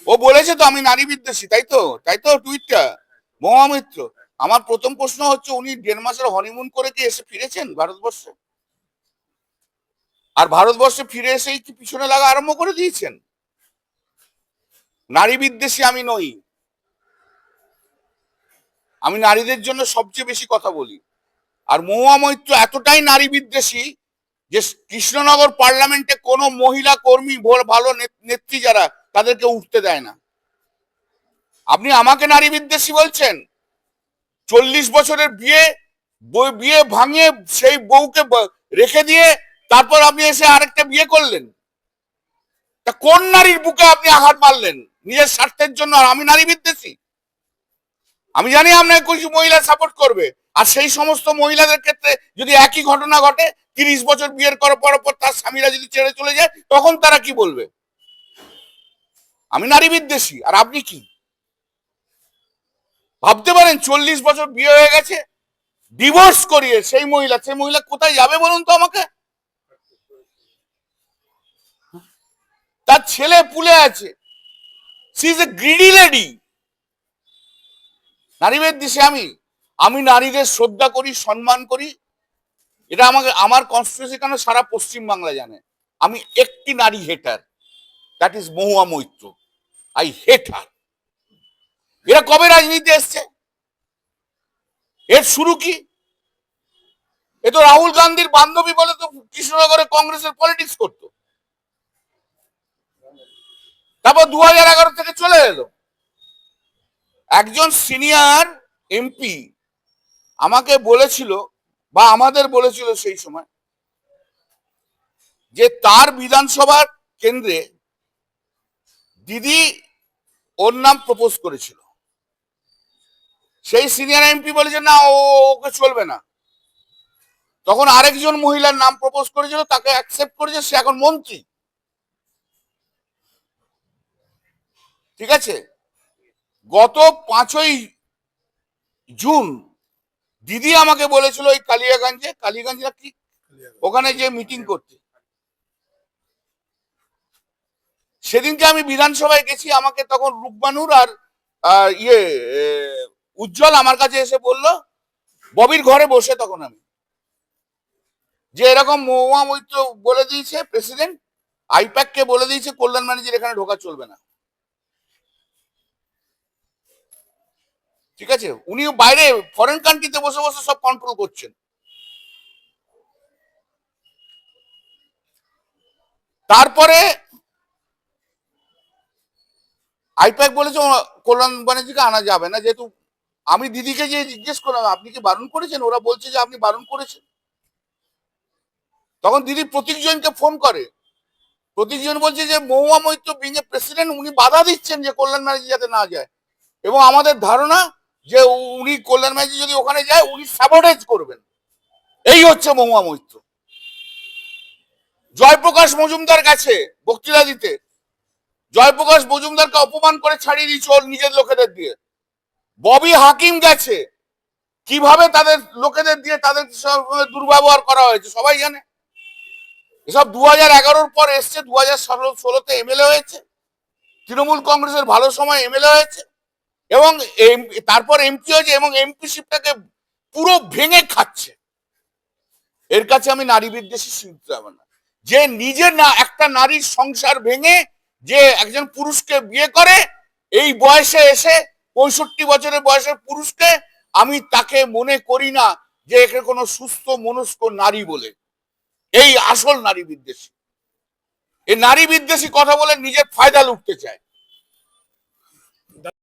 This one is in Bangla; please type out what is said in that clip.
ও বলেছে তো আমি নারী বিদ্বেষী, তাই তো? তাই তো টুইটটা মহামিত্র। আমার প্রথম প্রশ্ন হচ্ছে, উনি 1.5 মাসের হনিমুন করে কি এসে ফিরেছেন ভারতবর্ষে? আর ভারতবর্ষে ফিরে এসেই কি পিছনে লাগা আরম্ভ করে দিয়েছেন? নারী বিদ্বেষী আমি নই, আমি নারীদের জন্য সবচেয়ে বেশি কথা বলি। আর মহুয়া মৈত্র এতটাই নারী বিদ্বেষী যে কৃষ্ণনগর পার্লামেন্টে কোনো মহিলা কর্মী ভালো নেত্রী যারা, তাদেরকে উঠতে দেয় না। আপনি আমাকে নারী বিদ্বেষী বলছেন? 40 বছরের বিয়ে ভাঙিয়ে সেই বউকে রেখে দিয়ে তারপর আপনি এসে আরেকটা বিয়ে করলেন। তা কোন নারীর বুকে আপনি আঘাত মারলেন নিজের স্বার্থের জন্য? আর আমি নারী বিদ্বেষী? আমি জানি আপনাকে কিছু মহিলা সাপোর্ট করবে, আর সেই সমস্ত মহিলাদের ক্ষেত্রে যদি একই ঘটনা ঘটে, 30 বছর বিয়ের করার পর তার স্বামীরা যদি ছেড়ে চলে যায়, তখন তারা কি বলবে? আমি নারী বিদ্বেষী আর আপনি কি ভাবতে পারেন? 40 বছর বিয়ে হয়ে গেছে, ডিভোর্স করিয়ে সেই মহিলা কোথায় যাবে বলুন তো আমাকে? তার ছেলে পুলে আছে, she is a greedy lady. নারী বিদ্বেষী আমি নারীদের শ্রদ্ধা করি, সম্মান করি। এটা আমার কনস্টিটিউশন কেন সারা পশ্চিম বাংলা জানে। আমি একটি নারী hater, that is Mahua Moitra. I hate her. এরা কবে রাজনীতি এসছে? এর শুরু কি? এ তো রাহুল গান্ধীর বান্ধবী বলে তো কৃষ্ণনগরে কংগ্রেসের পলিটিক্স করতো, তারপর 2011 থেকে চলে এলো। একজন সিনিয়র এমপি আমাকে বলেছিল, বা আমাদের বলেছিল সেই সময়, যে তার বিধানসভার কেন্দ্রে দিদি ওর নাম প্রপোজ করেছিল। সেই সিনিয়র এমপি বলেছে না, ওকে চলবে না। তখন আরেকজন মহিলার নাম প্রপোজ করেছিল, তাকে অ্যাকসেপ্ট করেছে, সে এখন মন্ত্রী। ঠিক আছে, গত 5ই জুন দিদি আমাকে বলেছিল ওই কালিয়াগঞ্জে কি ওখানে যে মিটিং করতে, সেদিনকে আমি বিধানসভায় গেছি। আমাকে তখন রূপবানুর আর উজ্জ্বল আমার কাছে এসে বলল, ববির ঘরে বসে তখন আমি, যে এরকম মহুয়া মৈত্র বলে দিয়েছে প্রেসিডেন্ট, আইপ্যাক কে বলে দিয়েছে কল্যাণ ব্যানার্জির এখানে ঢোকা চলবে না। ঠিক আছে, উনি বাইরে ফরেন কান্ট্রিতে বসে বসে সব কন্ট্রোল করছেন। তারপরে আইপ্যাক বলেছে কল্যাণ ব্যানার্জিকে আনা যাবে না, যেহেতু আমি দিদিকে যে জিজ্ঞেস করলাম আপনি কি বারণ করেছেন, ওরা বলছে যে আপনি বারণ করেছেন। তখন দিদি প্রতীকজনকে ফোন করে, প্রতীকজন বলছে যে Mahua Moitra being a president, উনি বাধা দিচ্ছেন যে কল্যাণ ব্যানার্জি যাতে না যায়, এবং আমাদের ধারণা যে উনি কল্যাণ ব্যানার্জি যদি ওখানে যায় উনি স্যাবোটেজ করবেন। এই হচ্ছে মহুয়া মৈত্র। জয়প্রকাশ মজুমদার গেছে বক্তৃতা দিতে, জয়প্রকাশ মজুমদারকে অপমান করে ছাড়িয়ে দিয়েছে ওর নিজের লোকেদের দিয়ে। ববি হাকিম গেছে, কিভাবে তাদের লোকেদের দিয়ে তাদের দুর্ব্যবহার করা হয়েছে সবাই জানে। এসব 2011-র পর এসছে, 2016-তে এমএলএ হয়েছে, তৃণমূল কংগ্রেসের ভালো সময় এমএলএ হয়েছে, এবং তারপর এমপি হয়েছে, এবং এমপিশিপটাকে পুরো ভেঙে খাচ্ছে। এর কাছে আমি নারী বিদ্বেষী শুনতে হবে না। যে নিজে না একটা নারীর সংসার ভেঙে যে একজন পুরুষকে বিয়ে করে, এই বয়সে এসে 65 বছরের বয়সের পুরুষকে, আমি তাকে মনে করি না যে একে কোনো সুস্থ মনস্ক নারী বলে। এই আসল নারী বিদ্বেষী। এই নারী বিদ্বেষী কথা বলে নিজের ফায়দা লুটতে চায়।